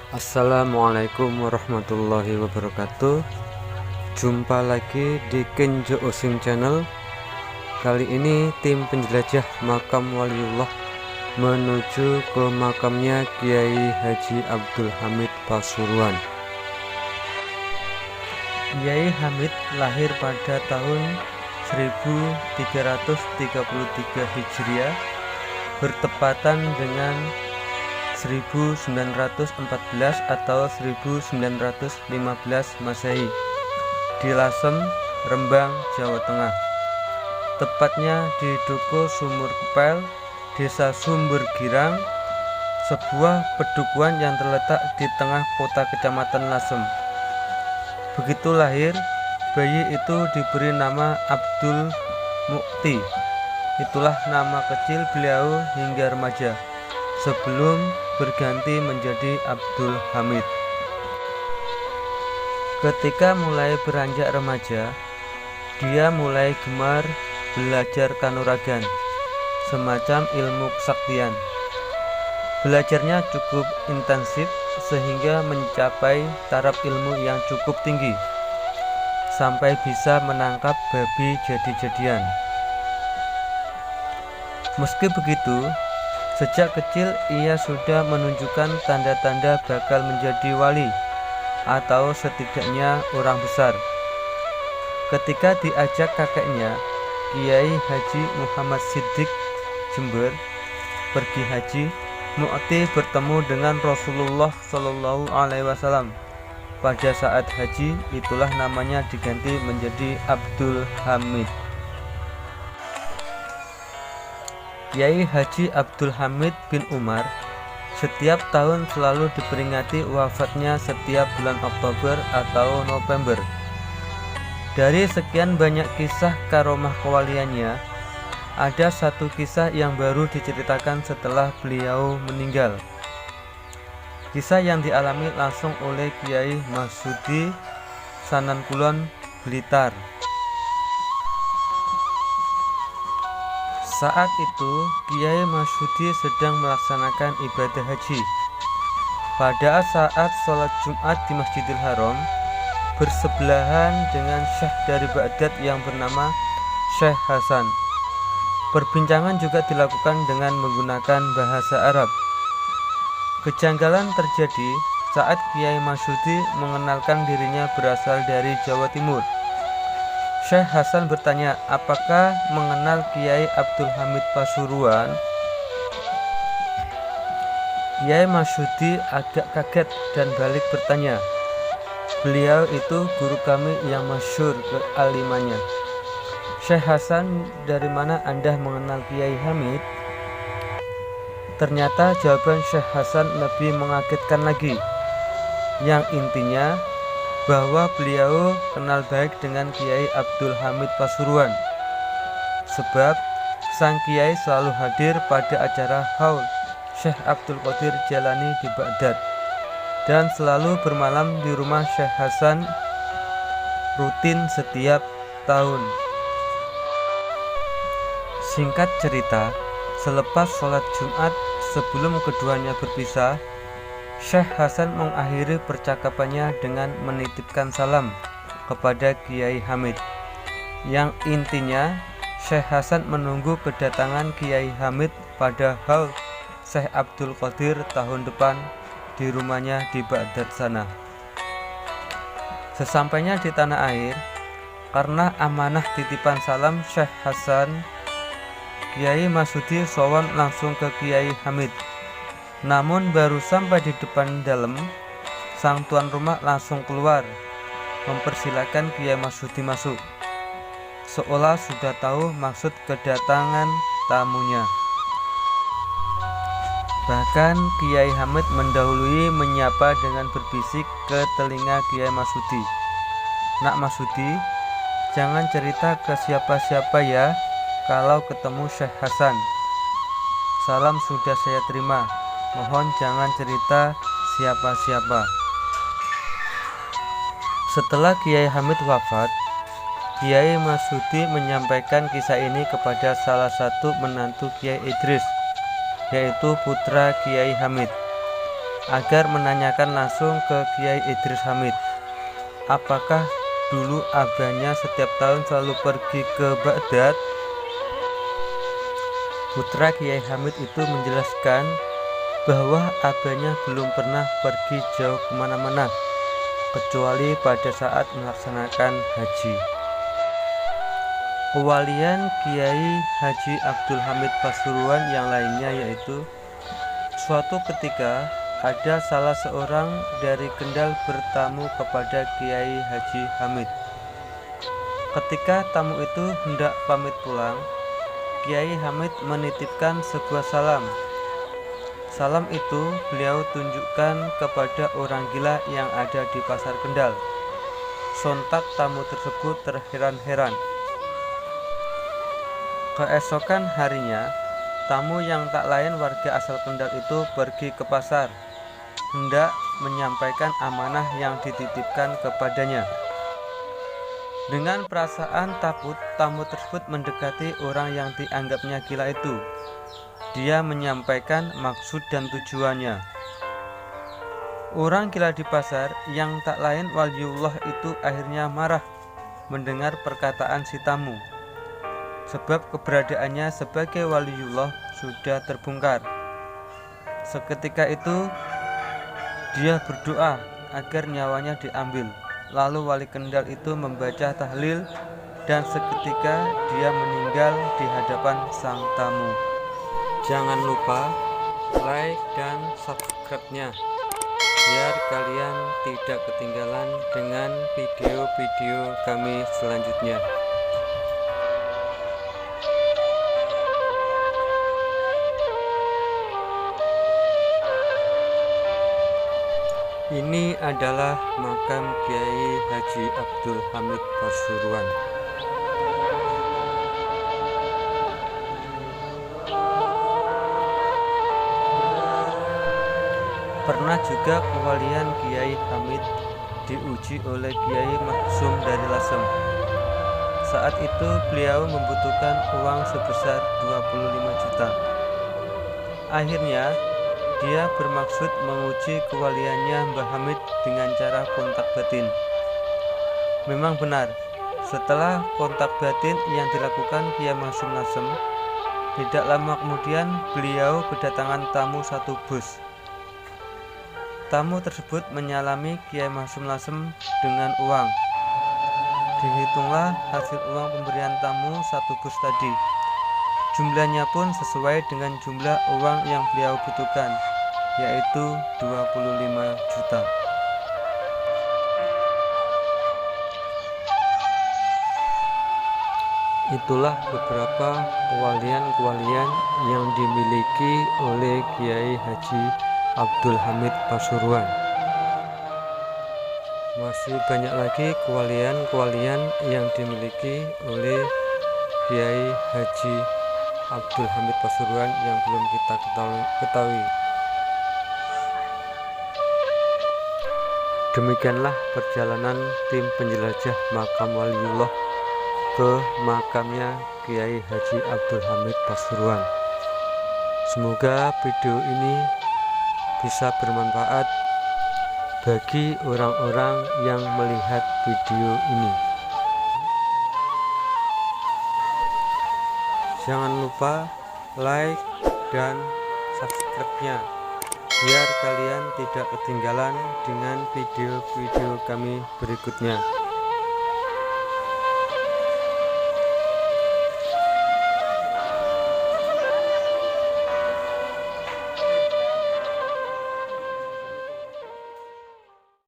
Assalamualaikum warahmatullahi wabarakatuh. Jumpa lagi di Kenjo Osing Channel. Kali ini tim penjelajah makam Waliullah menuju ke makamnya Kiai Haji Abdul Hamid Pasuruan. Kiai Hamid lahir pada tahun 1333 Hijriah bertepatan dengan 1914 atau 1915 Masehi di Lasem, Rembang, Jawa Tengah. Tepatnya di Dukuh Sumur Kepel, Desa Sumber Girang, sebuah pedukuhan yang terletak di tengah kota Kecamatan Lasem. Begitu lahir, bayi itu diberi nama Abdul Mukti. Itulah nama kecil beliau hingga remaja, sebelum berganti menjadi Abdul Hamid. Ketika mulai beranjak remaja, dia mulai gemar belajar kanuragan, semacam ilmu kesaktian. Belajarnya cukup intensif sehingga mencapai taraf ilmu yang cukup tinggi, sampai bisa menangkap babi jadi-jadian. Meski begitu, sejak kecil ia sudah menunjukkan tanda-tanda bakal menjadi wali atau setidaknya orang besar. Ketika diajak kakeknya, Kiai Haji Muhammad Siddiq Jember, pergi haji, Mukti bertemu dengan Rasulullah Shallallahu Alaihi Wasallam. Pada saat haji, itulah namanya diganti menjadi Abdul Hamid. Kiai Haji Abdul Hamid bin Umar setiap tahun selalu diperingati wafatnya setiap bulan Oktober atau November. Dari sekian banyak kisah karomah kewaliannya, ada satu kisah yang baru diceritakan setelah beliau meninggal. Kisah yang dialami langsung oleh Kiai Masudi Sanankulon Blitar. Saat itu, Kiai Masudi sedang melaksanakan ibadah haji. Pada saat sholat Jumat di Masjidil Haram, bersebelahan dengan syekh dari Baghdad yang bernama Syekh Hasan. Perbincangan juga dilakukan dengan menggunakan bahasa Arab. Kejanggalan terjadi saat Kiai Masudi mengenalkan dirinya berasal dari Jawa Timur. Syekh Hasan bertanya, apakah mengenal Kiai Abdul Hamid Pasuruan? Kiai Masudi agak kaget dan balik bertanya, beliau itu guru kami yang masyhur kealimannya. Syekh Hasan, dari mana Anda mengenal Kiai Hamid? Ternyata jawaban Syekh Hasan lebih mengagetkan lagi, yang intinya bahwa beliau kenal baik dengan Kiai Abdul Hamid Pasuruan, sebab sang Kiai selalu hadir pada acara haul Syekh Abdul Qadir Jalani di Baghdad dan selalu bermalam di rumah Syekh Hasan rutin setiap tahun. Singkat cerita, selepas sholat Jumat sebelum keduanya berpisah, Syekh Hasan mengakhiri percakapannya dengan menitipkan salam kepada Kiai Hamid, yang intinya Syekh Hasan menunggu kedatangan Kiai Hamid pada haul Syekh Abdul Qadir tahun depan di rumahnya di Baghdad sana. Sesampainya di tanah air, karena amanah titipan salam Syekh Hasan, Kiai Masudi sowan langsung ke Kiai Hamid. Namun baru sampai di depan dalam, sang tuan rumah langsung keluar mempersilahkan Kiai Masudi masuk, seolah sudah tahu maksud kedatangan tamunya. Bahkan Kiai Hamid mendahului menyapa dengan berbisik ke telinga Kiai Masudi, "Nak Masudi, jangan cerita ke siapa-siapa ya kalau ketemu Syekh Hasan. Salam sudah saya terima. Mohon jangan cerita siapa-siapa." Setelah Kiai Hamid wafat, Kiai Marsudi menyampaikan kisah ini kepada salah satu menantu Kiai Idris, yaitu putra Kiai Hamid, agar menanyakan langsung ke Kiai Idris Hamid, apakah dulu abahnya setiap tahun selalu pergi ke Baghdad. Putra Kiai Hamid itu menjelaskan bahwa abahnya belum pernah pergi jauh kemana-mana, kecuali pada saat melaksanakan haji. Kewalian Kiai Haji Abdul Hamid Pasuruan yang lainnya yaitu suatu ketika ada salah seorang dari Kendal bertamu kepada Kiai Haji Hamid. Ketika tamu itu hendak pamit pulang, Kiai Hamid menitipkan sebuah salam. Salam itu beliau tunjukkan kepada orang gila yang ada di pasar Kendal. Sontak tamu tersebut terheran-heran. Keesokan harinya, tamu yang tak lain warga asal Kendal itu pergi ke pasar, hendak menyampaikan amanah yang dititipkan kepadanya. Dengan perasaan takut, tamu tersebut mendekati orang yang dianggapnya gila itu. Dia menyampaikan maksud dan tujuannya. Orang gila di pasar yang tak lain waliullah itu akhirnya marah mendengar perkataan si tamu, sebab keberadaannya sebagai waliullah sudah terbongkar. Seketika itu dia berdoa agar nyawanya diambil. Lalu wali Kendal itu membaca tahlil dan seketika dia meninggal di hadapan sang tamu. Jangan lupa like dan subscribe-nya biar kalian tidak ketinggalan dengan video-video kami selanjutnya. Ini adalah makam Kiai Haji Abdul Hamid Pasuruan. Pernah juga kewalian Kiai Hamid diuji oleh Kiai Maksum dari Lasem. Saat itu beliau membutuhkan uang sebesar 25 juta. Akhirnya dia bermaksud menguji kewaliannya Mbah Hamid dengan cara kontak batin. Memang benar, setelah kontak batin yang dilakukan Kiai Maksum Lasem, tidak lama kemudian beliau kedatangan tamu satu bus. Tamu tersebut menyalami Kiai Maksum Lasem dengan uang. Dihitunglah hasil uang pemberian tamu satu bus tadi. Jumlahnya pun sesuai dengan jumlah uang yang beliau butuhkan, yaitu 25 juta. Itulah beberapa kewalian-kewalian yang dimiliki oleh Kiai Haji Abdul Hamid Pasuruan. Masih banyak lagi kewalian-kewalian yang dimiliki oleh Kiai Haji Abdul Hamid Pasuruan yang belum kita ketahui. Demikianlah perjalanan tim penjelajah makam waliullah ke makamnya Kiai Haji Abdul Hamid Pasuruan. Semoga video ini bisa bermanfaat bagi orang-orang yang melihat video ini. Jangan lupa like dan subscribe-nya biar kalian tidak ketinggalan dengan video-video kami berikutnya.